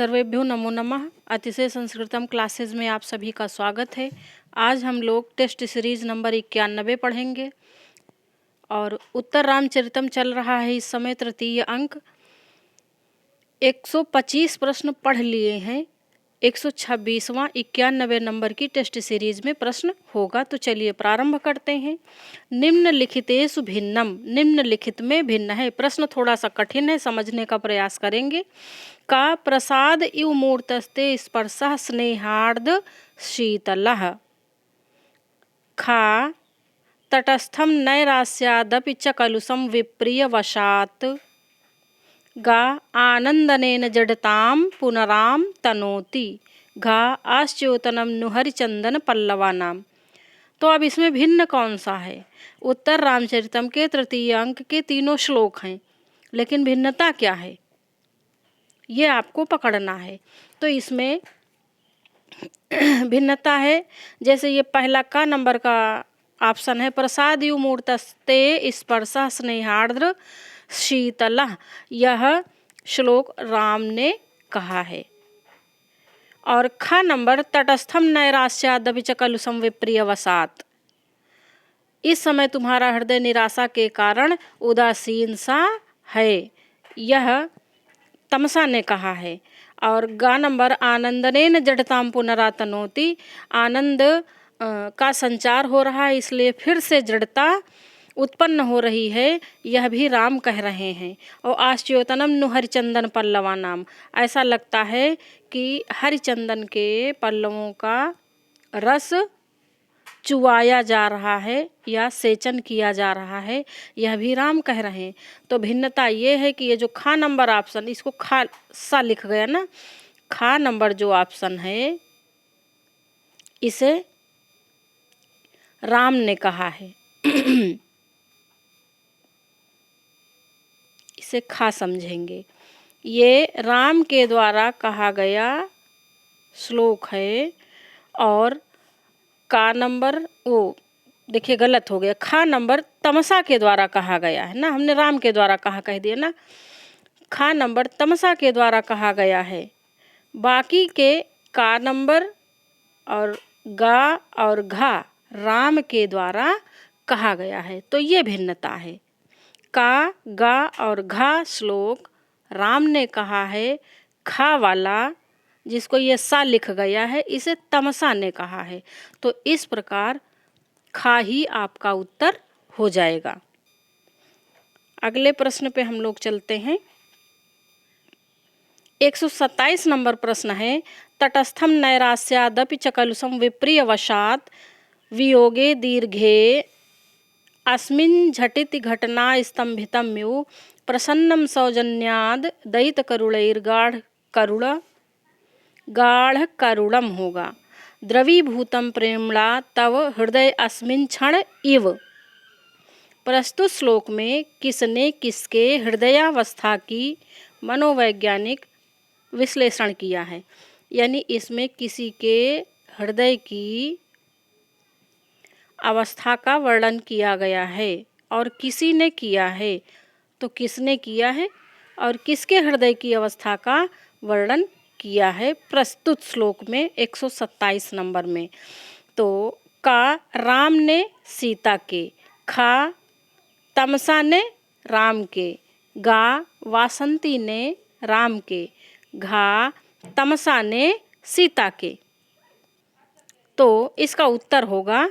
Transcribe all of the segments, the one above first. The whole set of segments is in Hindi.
सर्वेभ्यो नमो नमः। अतिशय संस्कृतम क्लासेज में आप सभी का स्वागत है। आज हम लोग टेस्ट सीरीज नंबर 91 पढ़ेंगे और उत्तर रामचरितम चल रहा है इस समय तृतीय अंक। 125 प्रश्न पढ़ लिए हैं। 126वां 91 नंबर की टेस्ट सीरीज में प्रश्न होगा। तो चलिए प्रारंभ करते हैं। निम्नलिखितेषु भिन्नम, निम्नलिखित में भिन्न है। प्रश्न थोड़ा सा कठिन है, समझने का प्रयास करेंगे। का प्रसाद इव मूर्तस्ते स्पर्शः स्नेहार्द शीतलः। खा तटस्थम नैरास्यादपि च कलुषम विप्रिय वशात्। गा आनंदनेन जडताम पुनराम तनोति। घा आश्चोतनम नुहरिचंदन पल्लवानाम। तो अब इसमें भिन्न कौन सा है? उत्तर रामचरितम के तृतीय अंक के तीनों श्लोक हैं, लेकिन भिन्नता क्या है ये आपको पकड़ना है। तो इसमें भिन्नता है, जैसे ये पहला का नंबर का ऑप्शन है, प्रसाद यु मूर्तस्ते स्पर्शः स्नेहार्द्र शीतलः। यह श्लोक राम ने कहा है। और ख नंबर तटस्थम नैरास्यादपि च कलुषम विप्रिय वशात्। इस समय तुम्हारा हृदय निराशा के कारण उदासीन सा है, यह तमसा ने कहा है। और गा नंबर आनंदनेन जडताम पुनरातनोति। आनंद का संचार हो रहा है, इसलिए फिर से जड़ता उत्पन्न हो रही है, यह भी राम कह रहे हैं। और आश्चोतनम नु हरिचंदन पल्लवा नाम। ऐसा लगता है कि हरिचंदन के पल्लवों का रस चुवाया जा रहा है या सेचन किया जा रहा है, यह भी राम कह रहे हैं। तो भिन्नता ये है कि ये जो खा नंबर ऑप्शन, इसको खा सा लिख गया ना, खा नंबर जो ऑप्शन है इसे राम ने कहा है। इसे खा समझेंगे। ये राम के द्वारा कहा गया श्लोक है। और का नंबर वो देखिए गलत हो गया, खा नंबर तमसा के द्वारा कहा गया है ना, हमने राम के द्वारा कह दिया ना। खा नंबर तमसा के द्वारा कहा गया है। बाकी के का नंबर और गा और घा राम के द्वारा कहा गया है। तो ये भिन्नता है। का, गा और घा श्लोक राम ने कहा है। खा वाला जिसको ये सा लिख गया है, इसे तमसा ने कहा है। तो इस प्रकार खा ही आपका उत्तर हो जाएगा। अगले प्रश्न पे हम लोग चलते हैं। 127 नंबर प्रश्न है, तटस्थम नैरास्यादपि च कलुषम विप्रिय वशात् वियोगे दीर्घे अस्मिन् झटिति घटना स्तंभितम यु प्रसन्नम सौजन्याद दयित करुणैर्गाढ़ करुणम होगा। द्रवीभूतम प्रेमणा तव हृदय अस्मिन् क्षण इव। प्रस्तुत श्लोक में किसने किसके हृदयावस्था की मनोवैज्ञानिक विश्लेषण किया है? यानी इसमें किसी के हृदय की अवस्था का वर्णन किया गया है और किसी ने किया है। तो किसने किया है और किसके हृदय की अवस्था का वर्णन किया है प्रस्तुत श्लोक में 127 नंबर में? तो का राम ने सीता के, खा तमसा ने राम के, गा वासंती ने राम के, घा तमसा ने सीता के। तो इसका उत्तर होगा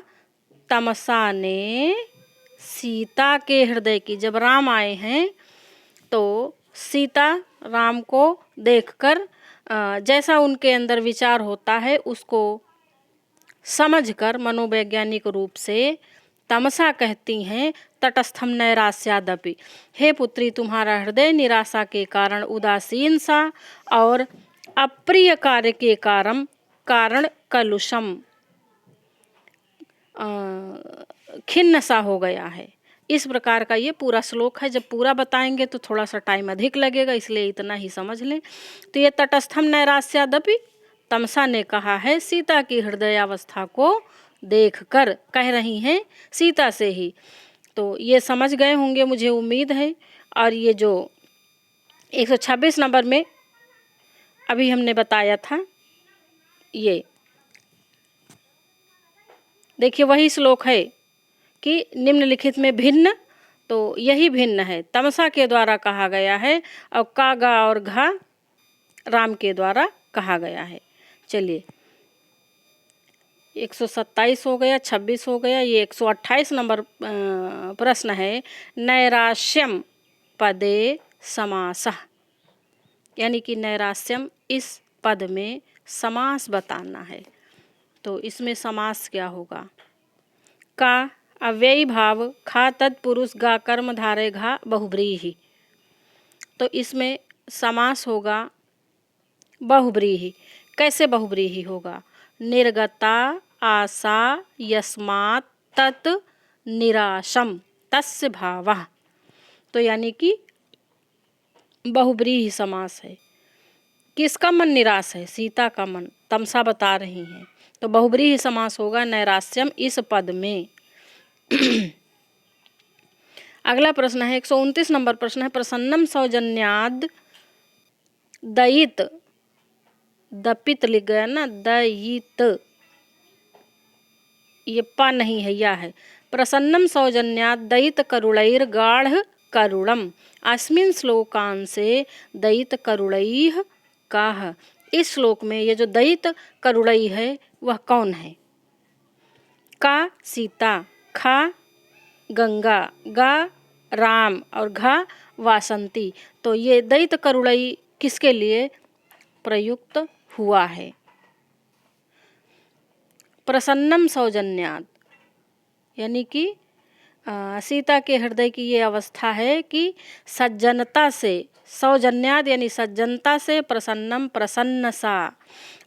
तमसा ने सीता के हृदय की। जब राम आए हैं तो सीता राम को देखकर जैसा उनके अंदर विचार होता है उसको समझकर मनोवैज्ञानिक रूप से तमसा कहती हैं तटस्थम नैरास्यादपि। हे पुत्री, तुम्हारा हृदय निराशा के कारण उदासीन सा और अप्रिय कार्य के कारण कलुषम खिन्न सा हो गया है। इस प्रकार का ये पूरा श्लोक है। जब पूरा बताएंगे तो थोड़ा सा टाइम अधिक लगेगा, इसलिए इतना ही समझ लें। तो ये तटस्थम नैरास्यादपि तमसा ने कहा है सीता की हृदयावस्था को देखकर, कह रही हैं सीता से ही। तो ये समझ गए होंगे मुझे उम्मीद है। और ये जो 126 नंबर में अभी हमने बताया था। ये देखिए वही श्लोक है कि निम्नलिखित में भिन्न, तो यही भिन्न है, तमसा के द्वारा कहा गया है और का गा और घा राम के द्वारा कहा गया है। चलिए 127 हो गया, 26 हो गया, ये 128 नंबर प्रश्न है। नैराश्यम पदे समासः, यानी कि नैराश्यम इस पद में समास बताना है। तो इसमें समास क्या होगा? का अव्ययी भाव, खा तत्पुरुष, गा कर्म धारे, घा बहुव्रीहि। तो इसमें समास होगा बहुव्रीहि। कैसे बहुव्रीहि होगा? निर्गता आशा यस्मात् तत् निराशम तस्य भावः। तो यानी कि बहुव्रीहि समास है। किसका मन निराश है? सीता का मन, तमसा बता रही हैं। तो बहुव्रीहि समास होगा नैराश्यम इस पद में। अगला प्रश्न है 129 नंबर प्रश्न है। प्रसन्नम सौजन्याद दयित, दपित लिख गया ना, दयित, ये पा नहीं है, या है। प्रसन्नम सौजन्याद दयित करुणैर गाढ़ करुणम, अस्मिन् श्लोकांशे दयित करुणैः काः। इस श्लोक में ये जो दयित करुणई है वह कौन है? का सीता, खा गंगा, गा राम और घा वासंती। तो ये दयित करुणई किसके लिए प्रयुक्त हुआ है? प्रसन्नम सौजन्याद, यानी कि सीता के हृदय की ये अवस्था है कि सज्जनता से, सौजन्याद यानी सज्जनता से, प्रसन्नम प्रसन्न सा,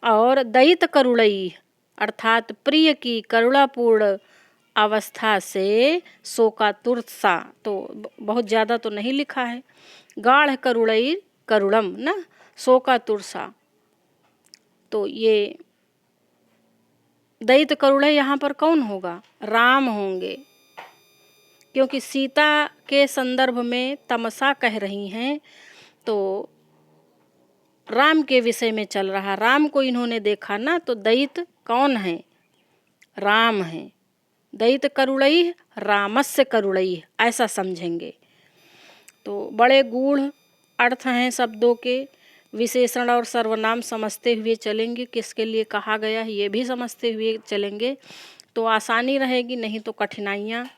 और दयित करुणई अर्थात प्रिय की करुणापूर्ण अवस्था से शोकातुर सा। तो बहुत ज़्यादा तो नहीं लिखा है। गाढ़ करुणई करुणम ना, शोकातुर सा। तो ये दयित करुणई यहाँ पर कौन होगा? राम होंगे, क्योंकि सीता के संदर्भ में तमसा कह रही हैं तो राम के विषय में चल रहा। राम को इन्होंने देखा ना, तो दयित कौन है? राम है। दयित करुणई रामस्य करुणई, ऐसा समझेंगे। तो बड़े गूढ़ अर्थ हैं शब्दों के, विशेषण और सर्वनाम समझते हुए चलेंगे, किसके लिए कहा गया है ये भी समझते हुए चलेंगे तो आसानी रहेगी, नहीं तो कठिनाइयाँ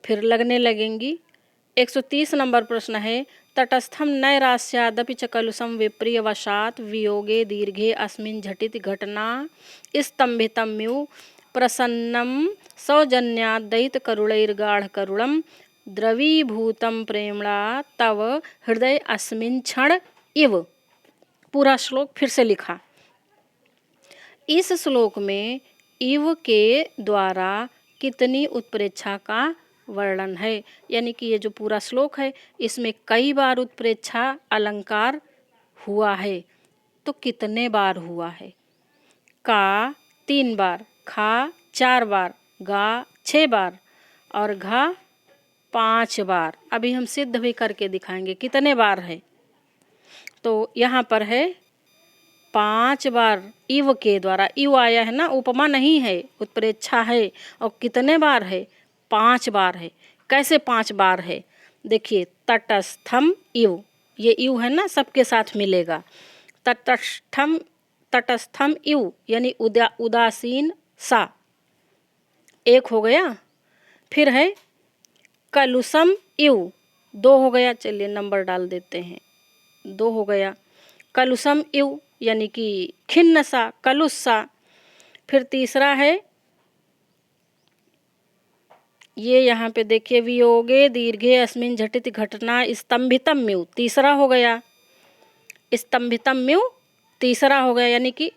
फिर लगने लगेंगी। 130 नंबर प्रश्न है। तटस्थम नैरास्यादपि च कलुषम विप्रियवशात् वियोगे दीर्घे अस्मिन् झटिति घटना स्तंभितम्यु प्रसन्नम सौजन्यात् दयित करुणैर्गाढ़ करुणम द्रवीभूतम प्रेमणा तव हृदय अस्मिन् क्षण इव। पूरा श्लोक फिर से लिखा। इस श्लोक में इव के द्वारा कितनी उत्प्रेक्षा का वर्णन है? यानी कि ये जो पूरा श्लोक है इसमें कई बार उत्प्रेक्षा अलंकार हुआ है, तो कितने बार हुआ है? का 3 बार, खा 4 बार, गा 6 बार और घा 5 बार। अभी हम सिद्ध भी करके दिखाएंगे कितने बार है। तो यहाँ पर है 5 बार इव के द्वारा। इव आया है ना, उपमा नहीं है, उत्प्रेक्षा है। और कितने बार है? 5 बार है। कैसे 5 बार है? देखिए, तटस्थम इव, ये इव है ना, सबके साथ मिलेगा। तटस्थम, तटस्थम इव यानी उदासीन सा, एक हो गया। फिर है कलुषम इव, 2 हो गया। चलिए नंबर डाल देते हैं, 2 हो गया। कलुषम इव यानी कि खिन्न सा, कलुष सा। फिर तीसरा है ये, यहाँ पे देखिए, वियोगे दीर्घे अस्मिन् झटिति घटना स्तंभितम म्यू, तीसरा हो गया। स्तंभितम म्यू तीसरा हो गया, यानी कि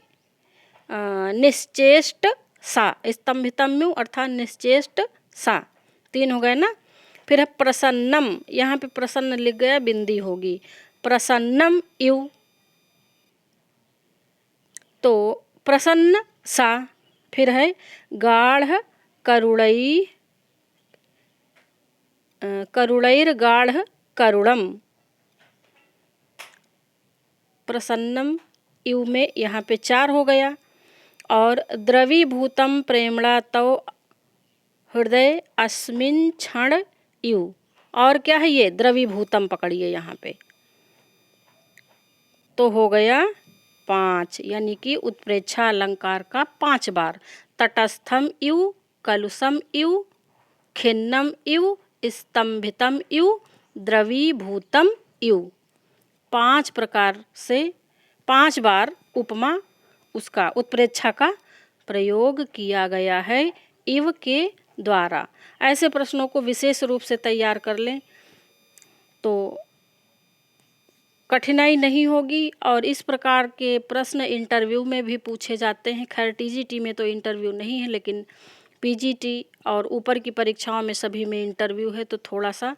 निश्चेष्ट सा। स्तंभितम म्यू अर्थात निश्चेष्ट सा, 3 हो गए ना। फिर है प्रसन्नम, यहाँ पे प्रसन्न लिख गया, बिंदी होगी। प्रसन्नम इव, तो प्रसन्न सा। फिर है गाढ़ करुणई, करुणैर गाढ़ करुणम, प्रसन्नम यू में यहाँ पे 4 हो गया। और द्रवीभूतम प्रेमणा तव हृदय अस्मिन क्षण यू, और क्या है ये द्रवीभूतम, पकड़िए यहाँ पे, तो हो गया 5, यानी कि उत्प्रेक्षा अलंकार का 5 बार। तटस्थम यू, कलुषम यू, खिन्नम यू, स्तंभितम यू, द्रवीभूतम यू, 5 प्रकार से 5 बार उपमा उसका उत्प्रेक्षा का प्रयोग किया गया है इव के द्वारा। ऐसे प्रश्नों को विशेष रूप से तैयार कर लें तो कठिनाई नहीं होगी। और इस प्रकार के प्रश्न इंटरव्यू में भी पूछे जाते हैं। खैर टीजीटी में तो इंटरव्यू नहीं है, लेकिन पीजीटी और ऊपर की परीक्षाओं में सभी में इंटरव्यू है, तो थोड़ा सा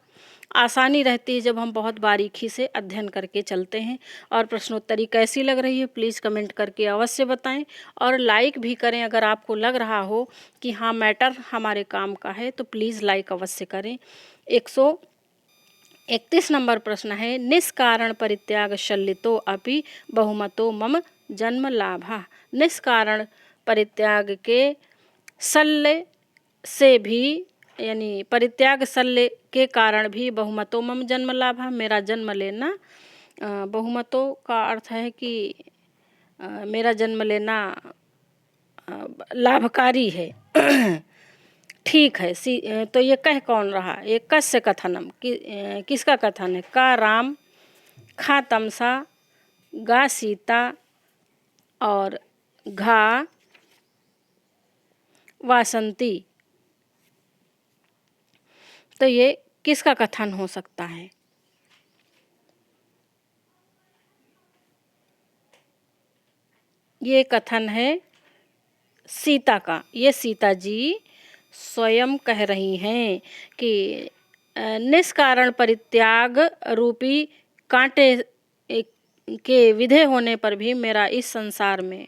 आसानी रहती है जब हम बहुत बारीकी से अध्ययन करके चलते हैं। और प्रश्नोत्तरी कैसी लग रही है प्लीज़ कमेंट करके अवश्य बताएं, और लाइक भी करें अगर आपको लग रहा हो कि हाँ मैटर हमारे काम का है, तो प्लीज़ लाइक अवश्य करें। 131 नंबर प्रश्न है, निष्कारण परित्याग शल्यतो अपि बहुमतो मम जन्म लाभः। निष्कारण परित्याग के शल्य से भी, यानी परित्याग शल्य के कारण भी बहुमतो मम जन्म लाभः, मेरा जन्म लेना, बहुमतों का अर्थ है कि मेरा जन्म लेना लाभकारी है। ठीक है। तो ये कह कौन रहा, ये कस्य कथनम किसका कथन है? का राम, खा तमसा, गा सीता और घा वासंती। तो ये किसका कथन हो सकता है? ये कथन है सीता का। ये सीता जी स्वयं कह रही हैं कि निष्कारण परित्याग रूपी कांटे के विधेय होने पर भी मेरा इस संसार में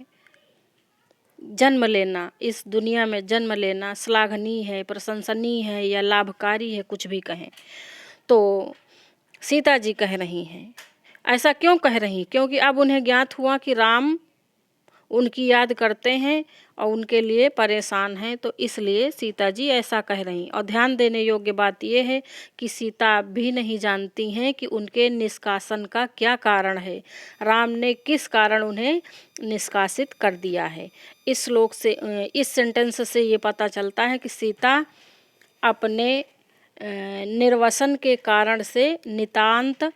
जन्म लेना, इस दुनिया में जन्म लेना श्लाघनीय है, प्रशंसनीय है या लाभकारी है, कुछ भी कहें। तो सीता जी कह रही हैं। ऐसा क्यों कह रही? क्योंकि अब उन्हें ज्ञात हुआ कि राम उनकी याद करते हैं और उनके लिए परेशान हैं, तो इसलिए सीता जी ऐसा कह रही। और ध्यान देने योग्य बात यह है कि सीता भी नहीं जानती हैं कि उनके निष्कासन का क्या कारण है, राम ने किस कारण उन्हें निष्कासित कर दिया है। इस श्लोक से, इस सेंटेंस से ये पता चलता है कि सीता अपने निर्वसन के कारण से नितांत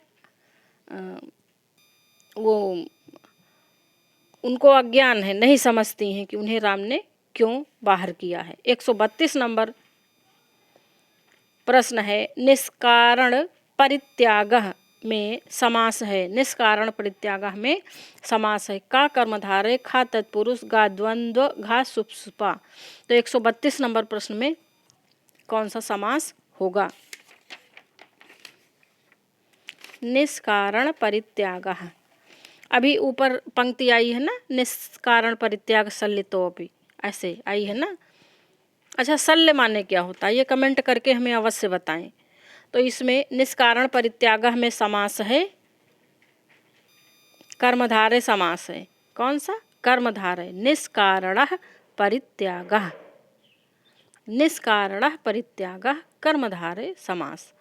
वो उनको अज्ञान है, नहीं समझती हैं कि उन्हें राम ने क्यों बाहर किया है। 132 नंबर प्रश्न है, निष्कारण परित्यागः में समास है। निष्कारण परित्यागः में समास है। का कर्मधारय, खा तत्पुरुष, गा द्वंद्व, घा सुप्सुपा। तो 132 नंबर प्रश्न में कौन सा समास होगा? निष्कारण परित्यागः। अभी ऊपर पंक्ति आई है ना, निष्कारण परित्याग शल्यतोऽपि, ऐसे आई है ना। अच्छा, शल्य माने क्या होता है ये कमेंट करके हमें अवश्य बताएं। तो इसमें निष्कारण परित्यागः में समास है, कर्मधारय समास है। कौन सा? कर्मधारय। निष्कारणः परित्यागः, निष्कारणः परित्यागः कर्मधारय समास।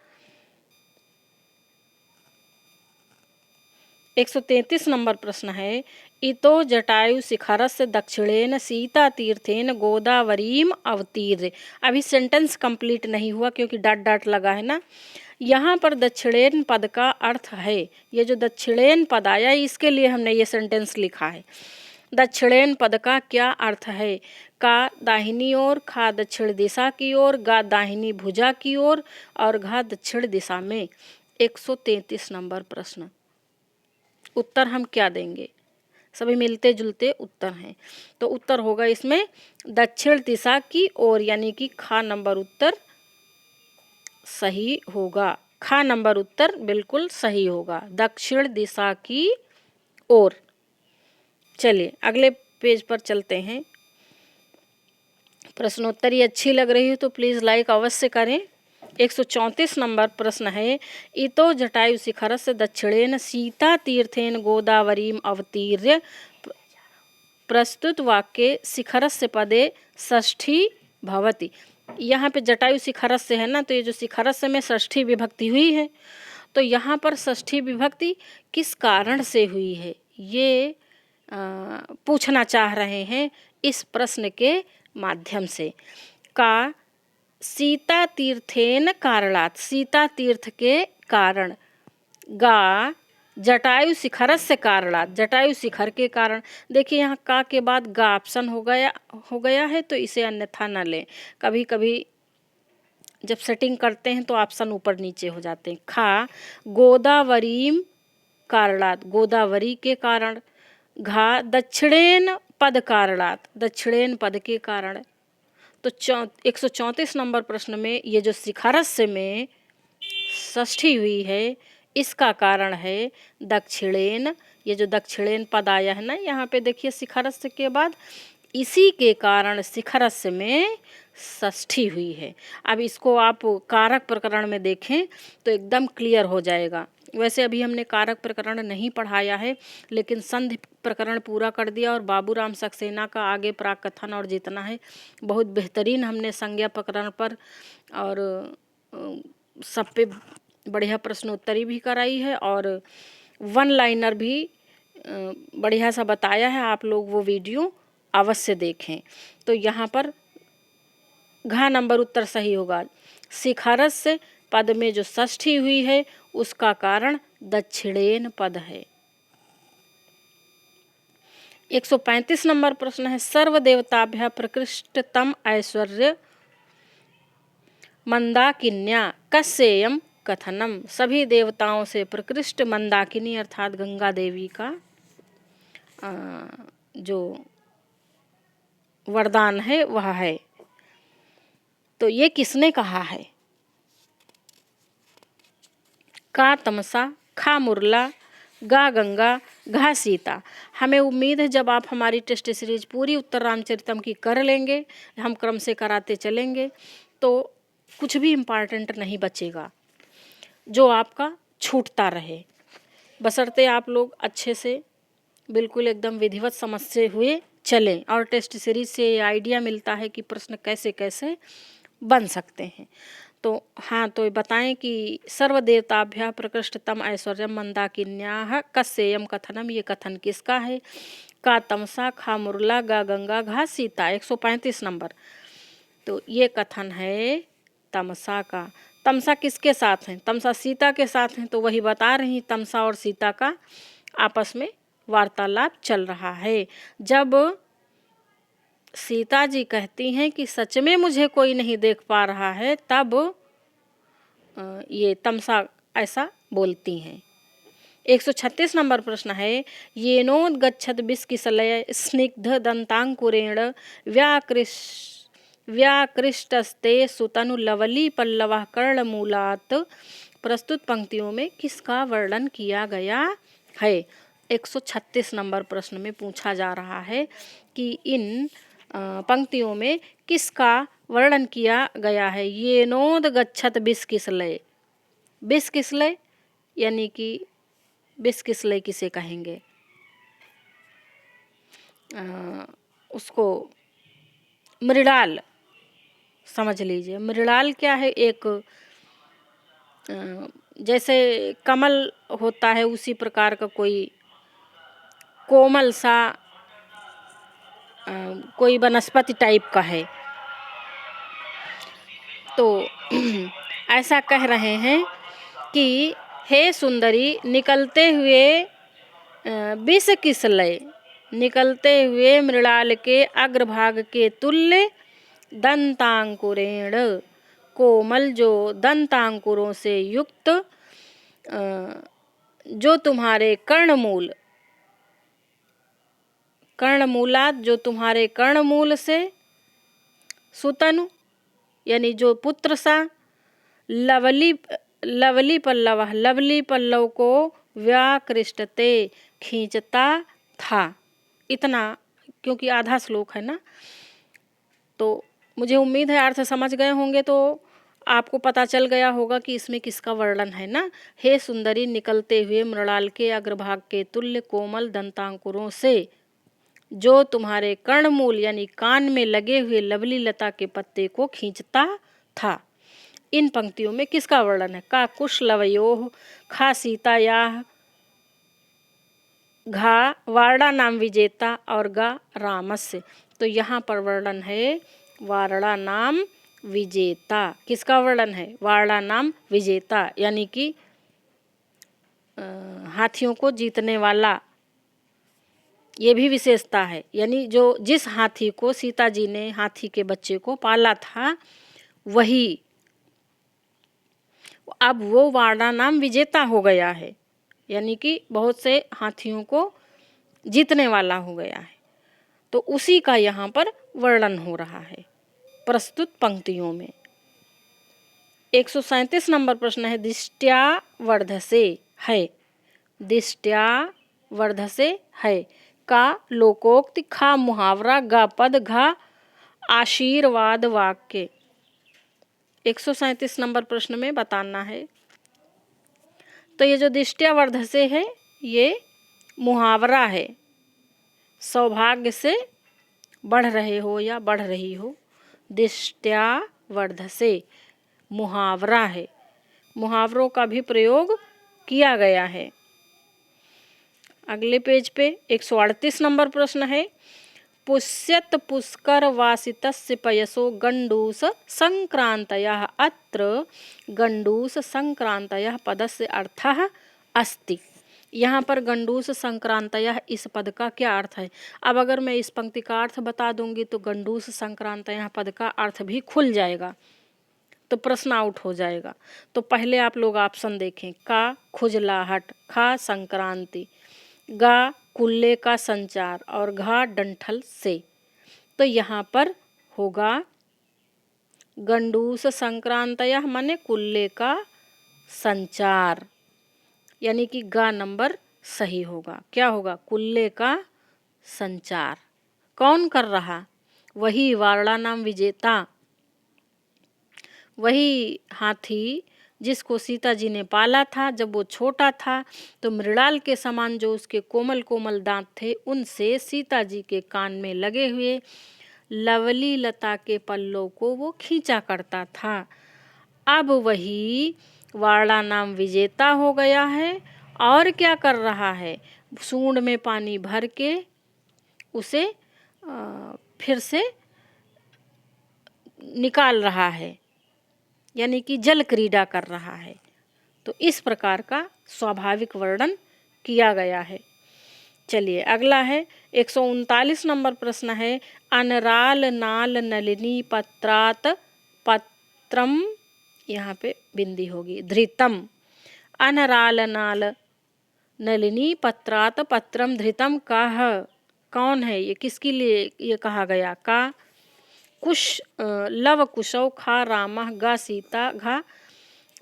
133 नंबर प्रश्न है, इतो जटायु शिखरस्य दक्षिणेन सीता तीर्थेन गोदावरीम अवतीर्य। अभी सेंटेंस कंप्लीट नहीं हुआ क्योंकि डॉट डॉट लगा है ना। यहाँ पर दक्षिणेन पद का अर्थ है, ये जो दक्षिणेन पद आया इसके लिए हमने ये सेंटेंस लिखा है। दक्षिणेन पद का क्या अर्थ है? का दाहिनी ओर, खा दक्षिण दिशा की ओर, गा दाहिनी भुजा की ओर और घा दक्षिण दिशा में। 133 नंबर प्रश्न, उत्तर हम क्या देंगे? सभी मिलते जुलते उत्तर हैं, तो उत्तर होगा इसमें दक्षिण दिशा की ओर, यानी कि खा नंबर उत्तर सही होगा। खा नंबर उत्तर बिल्कुल सही होगा, दक्षिण दिशा की ओर। चलिए अगले पेज पर चलते हैं। प्रश्नोत्तरी अच्छी लग रही है तो प्लीज़ लाइक अवश्य करें 134 नंबर प्रश्न है, इतो जटायु शिखरस्य दक्षिणेन सीता तीर्थेन गोदावरीम अवतीर्य प्रस्तुत वाक्य शिखरस्य पदे षष्ठी भवति। यहाँ पे जटायु शिखरस्य है ना, तो ये जो शिखरस्य में षष्ठी विभक्ति हुई है, तो यहाँ पर षष्ठी विभक्ति किस कारण से हुई है, ये पूछना चाह रहे हैं इस प्रश्न के माध्यम से। का सीता तीर्थेन कारणात्, सीता तीर्थ के कारण। गा जटायु शिखरस्य कारणात्, जटायु शिखर के कारण। देखिए यहाँ का के बाद गा ऑप्शन हो गया है, तो इसे अन्यथा न लें। कभी कभी जब सेटिंग करते हैं तो ऑप्शन ऊपर नीचे हो जाते हैं। खा गोदावरीम कारणात्, गोदावरी के कारण। घा दक्षिणेन पद कारणात्, दक्षिणेन पद के कारण। तो 134 नंबर प्रश्न में ये जो शिखरस्य में षष्ठी हुई है, इसका कारण है दक्षिणेन। ये जो दक्षिणेन पद आया है ना, यहाँ पे देखिए शिखरस्य के बाद, इसी के कारण शिखरस्य में षष्ठी हुई है। अब इसको आप कारक प्रकरण में देखें तो एकदम क्लियर हो जाएगा। वैसे अभी हमने कारक प्रकरण नहीं पढ़ाया है, लेकिन संधि प्रकरण पूरा कर दिया, और बाबूराम सक्सेना का आगे प्राक कथन और जितना है बहुत बेहतरीन हमने संज्ञा प्रकरण पर और सब पे बढ़िया प्रश्नोत्तरी भी कराई है, और वन लाइनर भी बढ़िया सा बताया है। आप लोग वो वीडियो अवश्य देखें। तो यहाँ पर घ नंबर उत्तर सही होगा। शिखरस्य पद में जो षष्ठी हुई है उसका कारण दक्षिणेन पद है। 135 नंबर प्रश्न है, सर्वदेवताभ्यः प्रकृष्टतम ऐश्वर्य मंदाकिन्या कस्येयं कथनम। सभी देवताओं से प्रकृष्ट मंदाकिनी अर्थात गंगा देवी का जो वरदान है वह है। तो ये किसने कहा है? का तमसा, खा मुरला, गा गंगा, घा सीता। हमें उम्मीद है जब आप हमारी टेस्ट सीरीज पूरी उत्तर रामचरितम की कर लेंगे, हम क्रम से कराते चलेंगे, तो कुछ भी इम्पॉर्टेंट नहीं बचेगा जो आपका छूटता रहे। बशर्ते आप लोग अच्छे से बिल्कुल एकदम विधिवत समझते हुए चलें, और टेस्ट सीरीज से ये आइडिया मिलता है कि प्रश्न कैसे कैसे बन सकते हैं। तो हाँ, तो बताएं कि सर्वदेवताभ्यः प्रकृष्टतम ऐश्वर्यम मंदाकिन्याः कस्येयं कथनम, ये कथन किसका है? का तमसा, खा मुरला, गा गंगा, घा सीता। 135 नंबर। तो ये कथन है तमसा का। तमसा किसके साथ हैं? तमसा सीता के साथ हैं, तो वही बता रही, तमसा और सीता का आपस में वार्तालाप चल रहा है। जब सीता जी कहती हैं कि सच में मुझे कोई नहीं देख पा रहा है, तब ये तमसा ऐसा बोलती हैं। 136 नंबर प्रश्न है, येनोद्गच्छत् बिस्किसलय स्निग्ध दंतांकुरेण व्याकृष्टस्ते सुतनु लवली पल्लवः कर्णमूलात्। प्रस्तुत पंक्तियों में किसका वर्णन किया गया है? 136 नंबर प्रश्न में पूछा जा रहा है कि इन पंक्तियों में किसका वर्णन किया गया है। येनोद्गच्छत् बिस्किसलय, बिस्किसलय यानी कि बिस्किसलय किसे कहेंगे? उसको मृणाल समझ लीजिए। मृणाल क्या है? एक जैसे कमल होता है उसी प्रकार का कोई कोमल सा कोई वनस्पति टाइप का है। तो ऐसा कह रहे हैं कि हे सुंदरी, निकलते हुए विष किसलय, निकलते हुए मृणाल के अग्रभाग के तुल्य दंतांकुरेण, कोमल जो दंतांकुरों से युक्त जो तुम्हारे कर्णमूल, कर्णमूलात, जो तुम्हारे कर्णमूल से, सुतनु यानी जो पुत्र सा, लवली पल्लव, लवली पल्लव को व्याकृष्टते खींचता था। इतना, क्योंकि आधा श्लोक है ना, तो मुझे उम्मीद है अर्थ समझ गए होंगे। तो आपको पता चल गया होगा कि इसमें किसका वर्णन है ना। हे सुंदरी, निकलते हुए मृणाल के अग्रभाग के तुल्य कोमल दंतांकुरों से जो तुम्हारे कर्णमूल यानी कान में लगे हुए लवली लता के पत्ते को खींचता था। इन पंक्तियों में किसका वर्णन है? का कुशलवयोः, खा सीतायाः, घा वारणा नाम विजेता और गा रामस्य। तो यहाँ पर वर्णन है वारणा नाम विजेता। किसका वर्णन है? वारणा नाम विजेता, यानी कि हाथियों को जीतने वाला, ये भी विशेषता है। यानी जो जिस हाथी को सीता जी ने हाथी के बच्चे को पाला था, वही अब वो वारणा नाम विजेता हो गया है, यानी कि बहुत से हाथियों को जीतने वाला हो गया है। तो उसी का यहाँ पर वर्णन हो रहा है प्रस्तुत पंक्तियों में। 137 नंबर प्रश्न है दिष्ट्या वर्धसे है। दिष्ट्या वर्धसे है का लोकोक्ति, खा मुहावरा, गा पद, घा आशीर्वाद वाक्य। 137 नंबर प्रश्न में बताना है। तो ये जो दिष्ट्या वर्धसे है ये मुहावरा है, सौभाग्य से बढ़ रहे हो या बढ़ रही हो। दिष्ट्या वर्धसे मुहावरा है, मुहावरों का भी प्रयोग किया गया है। अगले पेज पे 138 नंबर प्रश्न है पुष्यत पुष्कर वासितस्य पयसो गंडूस संक्रांतयः। अत्र गंडूस संक्रांतयः पदस्य अर्थः अस्ति। यहाँ पर गंडूस संक्रांतयः इस पद का क्या अर्थ है? अब अगर मैं इस पंक्ति का अर्थ बता दूंगी तो गंडूस संक्रांतयः पद का अर्थ भी खुल जाएगा, तो प्रश्न आउट हो जाएगा। तो पहले आप लोग ऑप्शन देखें। का खुजलाहट, खा संक्रांति, गा कुल्ले का संचार और घा डंठल से। तो यहाँ पर होगा गंडूस संक्रांतयः माने कुल्ले का संचार, यानी कि गा नंबर सही होगा। क्या होगा? कुल्ले का संचार। कौन कर रहा? वही वारणा नाम विजेता, वही हाथी जिसको सीता जी ने पाला था जब वो छोटा था। तो मृणाल के समान जो उसके कोमल कोमल दांत थे, उनसे सीता जी के कान में लगे हुए लवली लता के पल्लों को वो खींचा करता था। अब वही वारणा नाम विजेता हो गया है और क्या कर रहा है? सूंड में पानी भर के उसे फिर से निकाल रहा है, यानी कि जल क्रीड़ा कर रहा है। तो इस प्रकार का स्वाभाविक वर्णन किया गया है। चलिए अगला है 139 नंबर प्रश्न है अनराल नाल नलिनी पत्रात पत्रम, यहाँ पे बिंदी होगी, धृतम। अनराल नाल नलिनी पत्रात पत्रम धृतम का कौन है? ये किसके लिए ये कहा गया? का कुश लव कुशौ, खा रामः, गा सीता, घा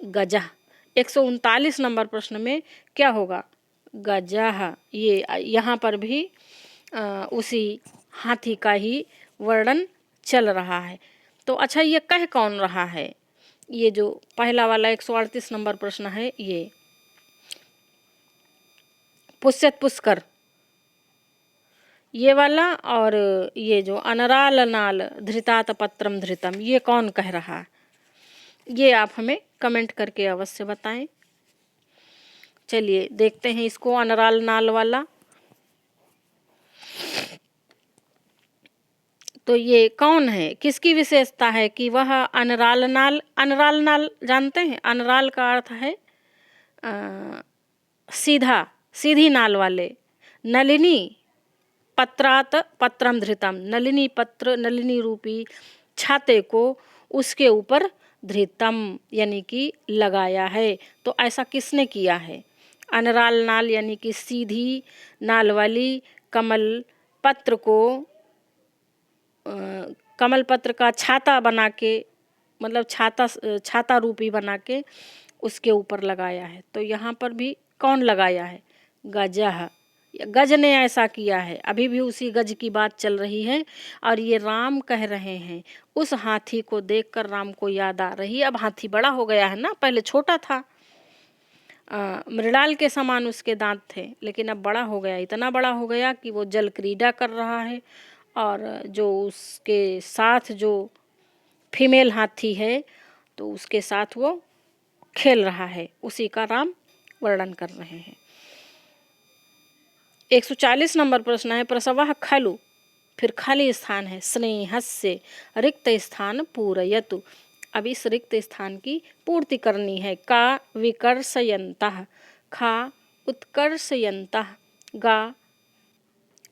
गजः। 139 नंबर प्रश्न में क्या होगा? गजः। ये यहाँ पर भी उसी हाथी का ही वर्णन चल रहा है। तो अच्छा ये कह कौन रहा है? ये जो पहला वाला 138 नंबर प्रश्न है, ये पुष्यत पुष्कर ये वाला, और ये जो अनराल नाल धृतात पत्रम धृतम, ये कौन कह रहा? ये आप हमें कमेंट करके अवश्य बताएं। चलिए देखते हैं इसको, अनराल नाल वाला। तो ये कौन है? किसकी विशेषता है कि वह अनराल नाल, अनराल नाल जानते हैं? अनराल का अर्थ है सीधा, सीधी नाल वाले। नलिनी पत्रात पत्रम धृतम, नलिनी पत्र, नलिनी रूपी छाते को उसके ऊपर धृतम यानी कि लगाया है। तो ऐसा किसने किया है? अनराल नाल यानी कि सीधी नाल वाली कमल पत्र को कमल पत्र का छाता बना के, मतलब छाता रूपी बना के उसके ऊपर लगाया है। तो यहाँ पर भी कौन लगाया है? गजः, गज ने ऐसा किया है, अभी भी उसी गज की बात चल रही है। और ये राम कह रहे हैं, उस हाथी को देखकर राम को याद आ रही है। अब हाथी बड़ा हो गया है ना, पहले छोटा था, मृणाल के समान उसके दांत थे, लेकिन अब बड़ा हो गया, इतना बड़ा हो गया कि वो जल क्रीड़ा कर रहा है। और जो उसके साथ जो फीमेल हाथी है, तो उसके साथ वो खेल रहा है, उसी का राम वर्णन कर रहे हैं। 140 नंबर प्रश्न है, प्रसवः खलु, फिर खाली स्थान है, स्नेहस्य रिक्त स्थान पूरयतु। अब इस रिक्त स्थान की पूर्ति करनी है। का विकर्षयन्तः, खा उत्कर्षयन्तः, गा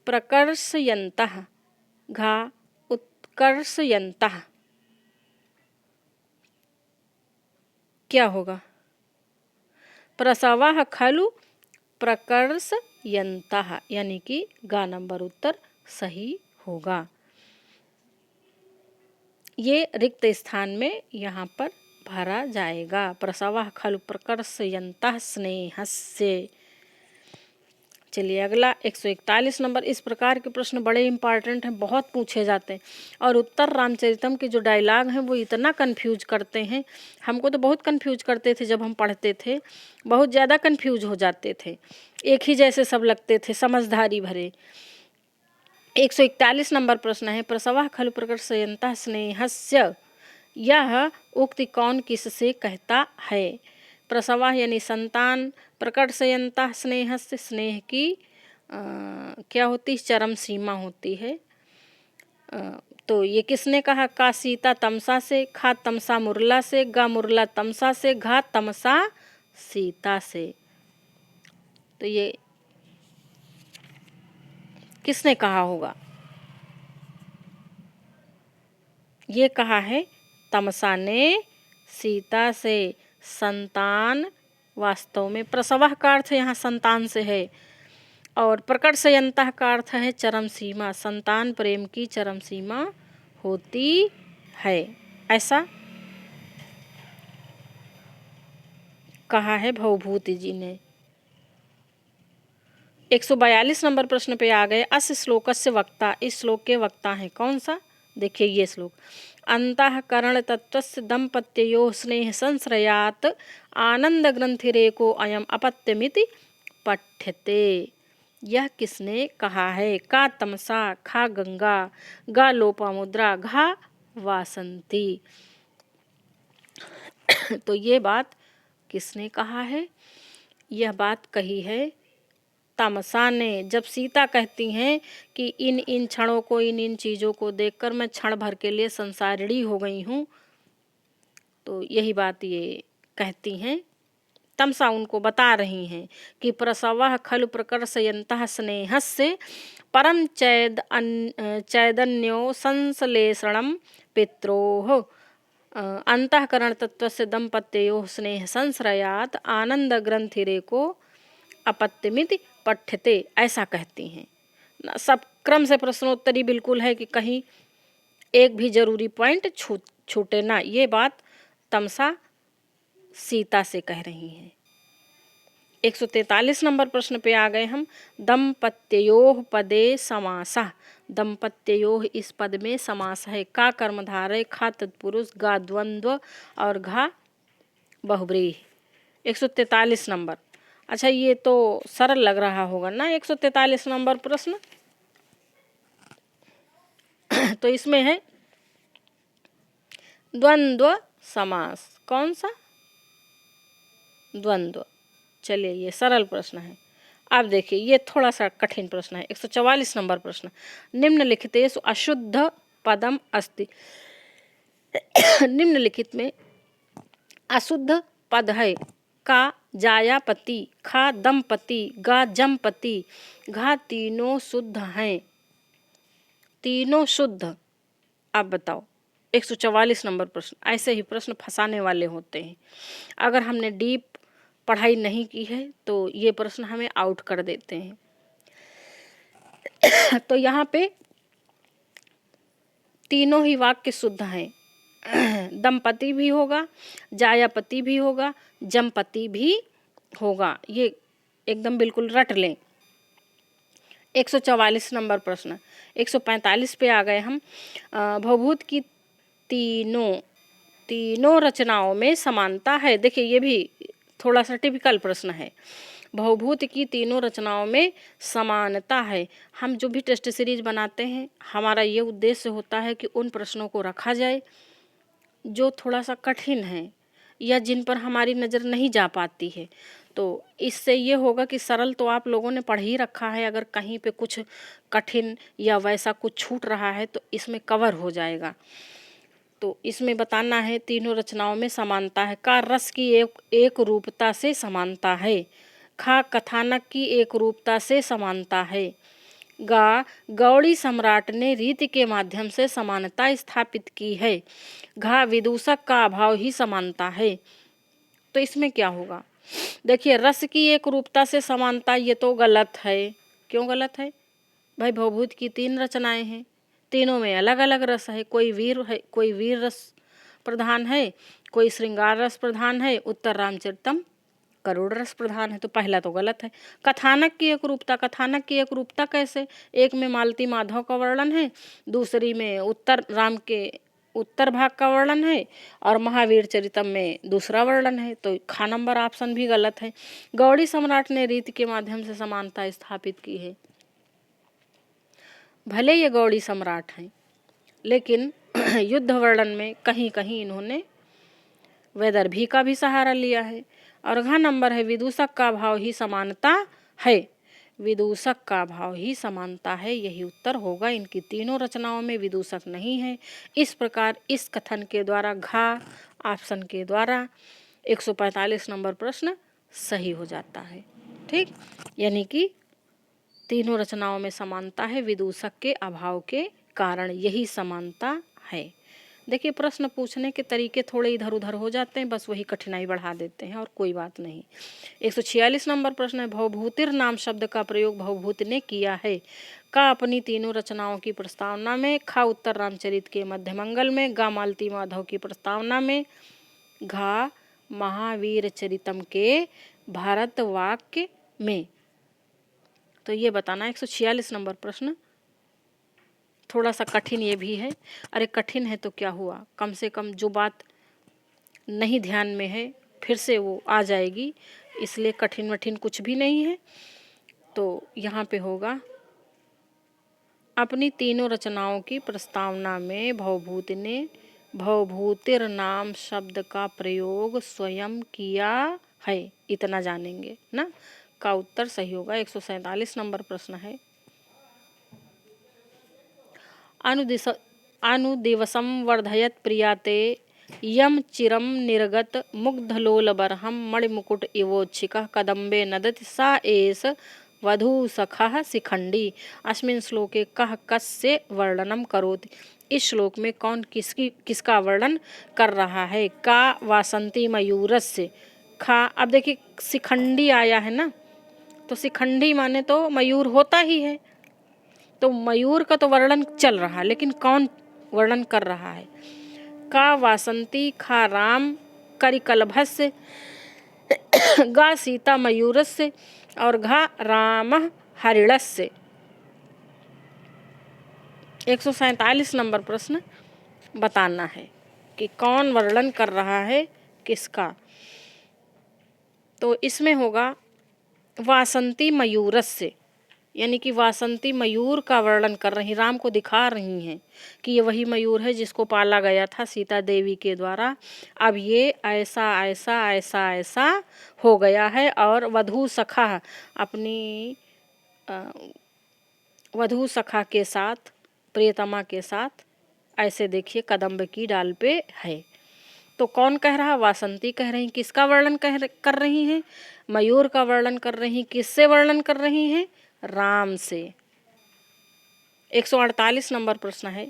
प्रकर्षयन्तः, घा उत्कर्षयन्तः। क्या होगा? प्रसवः खलु प्रकर्षयन्तः, यानी कि गा नंबर उत्तर सही होगा। ये रिक्त स्थान में यहाँ पर भरा जाएगा। प्रसवः खलु प्रकर्षयन्तः स्नेहस्य। चलिए अगला 141 नंबर। इस प्रकार के प्रश्न बड़े इंपॉर्टेंट हैं, बहुत पूछे जाते हैं। और उत्तर रामचरितम के जो डायलॉग हैं वो इतना कंफ्यूज करते हैं, हमको तो बहुत कंफ्यूज करते थे जब हम पढ़ते थे, बहुत ज़्यादा कंफ्यूज हो जाते थे, एक ही जैसे सब लगते थे, समझदारी भरे। 141 नंबर प्रश्न है, प्रसवः खलु प्रकर्षयन्तः स्नेहस्य, यह उक्ति कौन किससे कहता है? प्रसवः यानी संतान, प्रकर्षयन्तः स्नेहस्य, स्नेह की क्या होती है? चरम सीमा होती है। तो ये किसने कहा? का सीता तमसा से, खा तमसा मुरला से, गा मुरला तमसा से, घा तमसा सीता से। तो ये किसने कहा होगा? ये कहा है तमसा ने सीता से। संतान वास्तव में प्रसवः का अर्थ यहाँ संतान से है, और प्रकर्षयन्तः का अर्थ है चरम सीमा, संतान प्रेम की चरम सीमा होती है, ऐसा कहा है भवभूति जी ने। 142 नंबर प्रश्न पे आ गए। अस श्लोकस्य वक्ता, इस श्लोक के वक्ता हैं कौन सा? देखिए ये श्लोक, अंतःकरण तत्वस्य दंपत्योः स्नेह संश्रयात् आनंद ग्रंथिरेको अयम अपत्यमिति पठ्यते। यह किसने कहा है? का तमसा, खा गंगा, गा लोपामुद्रा, घा वासंती। तो ये बात किसने कहा है? यह बात कही है तमसा ने। जब सीता कहती हैं कि इन इन क्षणों को, इन इन चीज़ों को देखकर मैं क्षण भर के लिए संसारिणी हो गई हूँ, तो यही बात ये कहती हैं। तमसा उनको बता रही हैं कि प्रसवः खलु प्रकर्षयन्तः स्नेहस्य परम चैदन्यो संश्लेषणं पित्रोः अंतःकरण तत्वस्य दंपत्योः स्नेह संश्रयात् आनंद ग्रंथिरेको अपत्यमिति पठ्यते, ऐसा कहती हैं। सब क्रम से प्रश्नोत्तरी बिल्कुल है कि कहीं एक भी जरूरी पॉइंट छूटे ना। ये बात तमसा सीता से कह रही हैं। 143 नंबर प्रश्न पे आ गए हम। दंपत्योः पदे समासः, दंपत्योः इस पद में समास है। का कर्मधारय, खा तत्पुरुष, गा द्वंद्व और घा बहुव्रीहि। 143 नंबर। अच्छा ये तो सरल लग रहा होगा ना 143 नंबर प्रश्न। तो इसमें है द्वंद्व समास। कौन सा? द्वंद्व। चलिए ये सरल प्रश्न है। अब देखिए ये थोड़ा सा कठिन प्रश्न है। 144 नंबर प्रश्न, निम्नलिखितेषु अशुद्ध पदम अस्ति। निम्नलिखित में अशुद्ध पद है। का जायापति, खा दंपति, गा जमपति, घा तीनों शुद्ध हैं। तीनों शुद्ध। अब बताओ 144 नंबर प्रश्न। ऐसे ही प्रश्न फंसाने वाले होते हैं। अगर हमने डीप पढ़ाई नहीं की है तो ये प्रश्न हमें आउट कर देते हैं। तो यहाँ पे तीनों ही वाक्य शुद्ध हैं। दंपति भी होगा, जायापति भी होगा, जमपति भी होगा। ये एकदम बिल्कुल रट लें। 144 नंबर प्रश्न, 145 पे आ गए हम। भवभूत की तीनों रचनाओं में समानता है। देखिए ये भी थोड़ा सा टिपिकल प्रश्न है। भवभूत की तीनों रचनाओं में समानता है। हम जो भी टेस्ट सीरीज बनाते हैं, हमारा ये उद्देश्य होता है कि उन प्रश्नों को रखा जाए जो थोड़ा सा कठिन है या जिन पर हमारी नज़र नहीं जा पाती है। तो इससे ये होगा कि सरल तो आप लोगों ने पढ़ ही रखा है, अगर कहीं पे कुछ कठिन या वैसा कुछ छूट रहा है तो इसमें कवर हो जाएगा। तो इसमें बताना है तीनों रचनाओं में समानता है। का रस की एक रूपता से समानता है। खा कथानक की एक रूपता से समानता है। गा गौड़ी सम्राट ने रीति के माध्यम से समानता स्थापित की है। घा विदूषक का अभाव ही समानता है। तो इसमें क्या होगा? देखिए रस की एक रूपता से समानता, ये तो गलत है। क्यों गलत है भाई? भवभूत की 3 रचनाएं हैं, तीनों में अलग अलग रस है। कोई वीर है, कोई वीर रस प्रधान है, कोई श्रृंगार रस प्रधान है, उत्तर रामचरितम करुण रस प्रधान है। तो पहला तो गलत है। कथानक की एक रूपता, कथानक की एक रूपता कैसे? एक में मालती माधव का वर्णन है, दूसरी में उत्तर राम के उत्तर भाग का वर्णन है और महावीर चरितम में दूसरा वर्णन है। तो खा नंबर ऑप्शन भी गलत है। गौड़ी सम्राट ने रीति के माध्यम से समानता स्थापित की है। भले ये गौड़ी सम्राट हैं, लेकिन युद्ध वर्णन में कहीं कहीं इन्होंने वैदर्भी का भी सहारा लिया है। और घ नंबर है विदूषक का भाव ही समानता है। विदूषक का भाव ही समानता है, यही उत्तर होगा। इनकी तीनों रचनाओं में विदूषक नहीं है। इस प्रकार इस कथन के द्वारा घा ऑप्शन के द्वारा 145 नंबर प्रश्न सही हो जाता है। ठीक, यानी कि तीनों रचनाओं में समानता है, विदूषक के अभाव के कारण यही समानता है। देखिए प्रश्न पूछने के तरीके थोड़े इधर उधर हो जाते हैं, बस वही कठिनाई बढ़ा देते हैं और कोई बात नहीं। 146 नंबर प्रश्न है भवभूतिर नाम शब्द का प्रयोग भवभूत ने किया है। का अपनी तीनों रचनाओं की प्रस्तावना में, खा उत्तर रामचरित के मध्यमंगल में, गा मालती माधव की प्रस्तावना में, घा महावीर चरितम के भारत वाक्य में। तो ये बताना 146 नंबर प्रश्न थोड़ा सा कठिन ये भी है। अरे कठिन है तो क्या हुआ, कम से कम जो बात नहीं ध्यान में है फिर से वो आ जाएगी, इसलिए कठिन वठिन कुछ भी नहीं है। तो यहाँ पे होगा अपनी तीनों रचनाओं की प्रस्तावना में भवभूत ने भवभूतिर नाम शब्द का प्रयोग स्वयं किया है, इतना जानेंगे ना। का उत्तर सही होगा। 147 नंबर प्रश्न है अनुदिवसम वर्धयत प्रियाते यम चिरम निर्गत मुग्धलोलबरहम मणिमुकुट इवोच्छिकः कदम्बे नदति सा एष वधू सखः शिखंडी। अस्मिन् श्लोके कः कस्य वर्णनम करोति। इस श्लोक में कौन किसका वर्णन कर रहा है? का वासंती मयूरस्य। खा, अब देखिए शिखंडी आया है ना, तो शिखंडी माने तो मयूर होता ही है। तो मयूर का तो वर्णन चल रहा है, लेकिन कौन वर्णन कर रहा है? का वासंती, खा राम करिकलभस्य, गा सीता मयूरस्य और घा राम हरिणस्य। 147 नंबर प्रश्न बताना है कि कौन वर्णन कर रहा है किसका। तो इसमें होगा वासंती मयूरस्य, यानी कि वासंती मयूर का वर्णन कर रही, राम को दिखा रही हैं कि ये वही मयूर है जिसको पाला गया था सीता देवी के द्वारा। अब ये ऐसा ऐसा ऐसा ऐसा हो गया है। और वधू सखा अपनी वधू सखा के साथ, प्रियतमा के साथ ऐसे देखिए कदम्ब की डाल पे है। तो कौन कह रहा? वासंती कह रही। किसका वर्णन कर रही हैं? मयूर का वर्णन कर रही। किससे वर्णन कर रही हैं? राम से। 148 नंबर प्रश्न है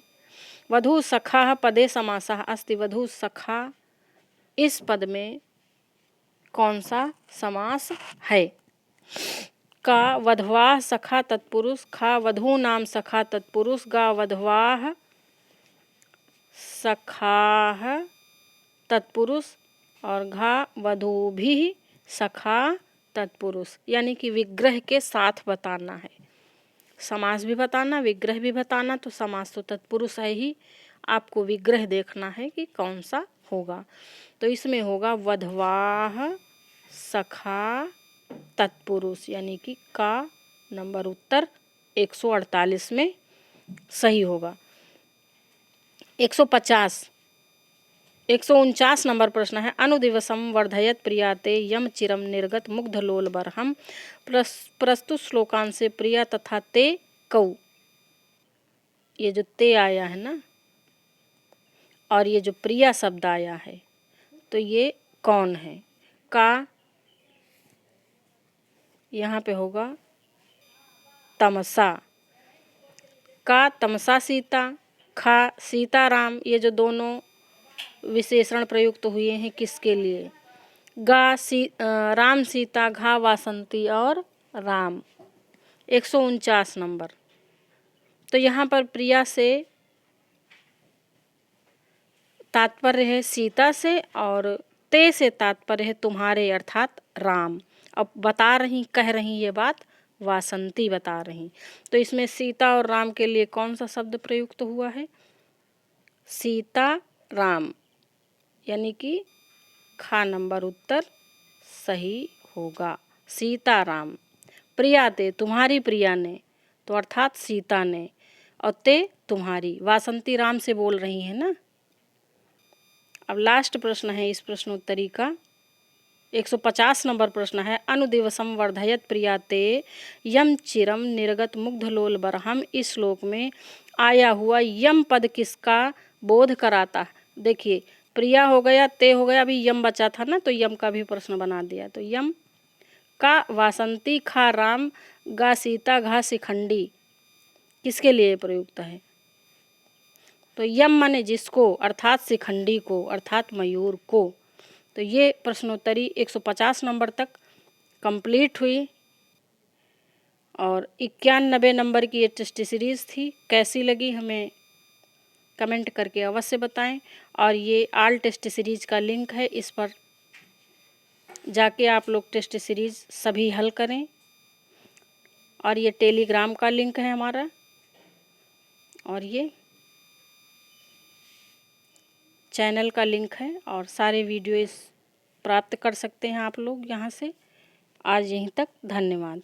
वधू सखा पदे समासः अस्ति। वधू सखा इस पद में कौन सा समास है? का वधवाह सखा तत्पुरुष, खा वधू नाम सखा तत्पुरुष, गा वधवाह सखाह तत्पुरुष और घा वधू भी सखा तत्पुरुष। यानी कि विग्रह के साथ बताना है, समास भी बताना, विग्रह भी बताना। तो समास तो तत्पुरुष है ही, आपको विग्रह देखना है कि कौन सा होगा। तो इसमें होगा वधवाह सखा तत्पुरुष, यानी कि का नंबर उत्तर 148 में सही होगा। 149 नंबर प्रश्न है, अनुदिवसम वर्धयत प्रियाते यम चिरम निर्गत मुग्धलोल बरहम। प्रस्तुत श्लोकान से प्रिया तथा ते कौ, ये जो ते आया है ना और ये जो प्रिया शब्द आया है, तो ये कौन है? का यहाँ पे होगा तमसा, का तमसा सीता, खा सीताराम। ये जो दोनों विशेषण प्रयुक्त हुए हैं किसके लिए? राम सीता, घा वासंती और राम। 149 नंबर। तो यहाँ पर प्रिया से तात्पर्य है सीता से और ते से तात्पर्य है तुम्हारे अर्थात राम। अब बता रही, कह रही ये बात वासंती बता रही। तो इसमें सीता और राम के लिए कौन सा शब्द प्रयुक्त हुआ है? सीता राम, यानी कि खा नंबर उत्तर सही होगा, सीताराम। प्रिया ते तुम्हारी प्रिया ने, तो अर्थात सीता ने, और ते तुम्हारी, वासंती राम से बोल रही है ना। अब लास्ट प्रश्न है इस प्रश्नोत्तरी का, 150 नंबर प्रश्न है, अनुदिवसम वर्धयत प्रिया ते यम चिरम निर्गत मुग्धलोल बरहम। इस श्लोक में आया हुआ यम पद किसका बोध कराता है? देखिए, प्रिया हो गया, ते हो गया, अभी यम बचा था ना, तो यम का भी प्रश्न बना दिया। तो यम का वासंती, खा राम, गा सीता, घा शिखंडी किसके लिए प्रयुक्त है? तो यम माने जिसको, अर्थात शिखंडी को, अर्थात मयूर को। तो ये प्रश्नोत्तरी 150 नंबर तक कंप्लीट हुई और 91 नंबर की ये टेस्ट सीरीज़ थी। कैसी लगी हमें कमेंट करके अवश्य बताएं। और ये ऑल टेस्ट सीरीज़ का लिंक है, इस पर जाके आप लोग टेस्ट सीरीज़ सभी हल करें। और ये टेलीग्राम का लिंक है हमारा, और ये चैनल का लिंक है, और सारे वीडियोस प्राप्त कर सकते हैं आप लोग यहाँ से। आज यहीं तक, धन्यवाद।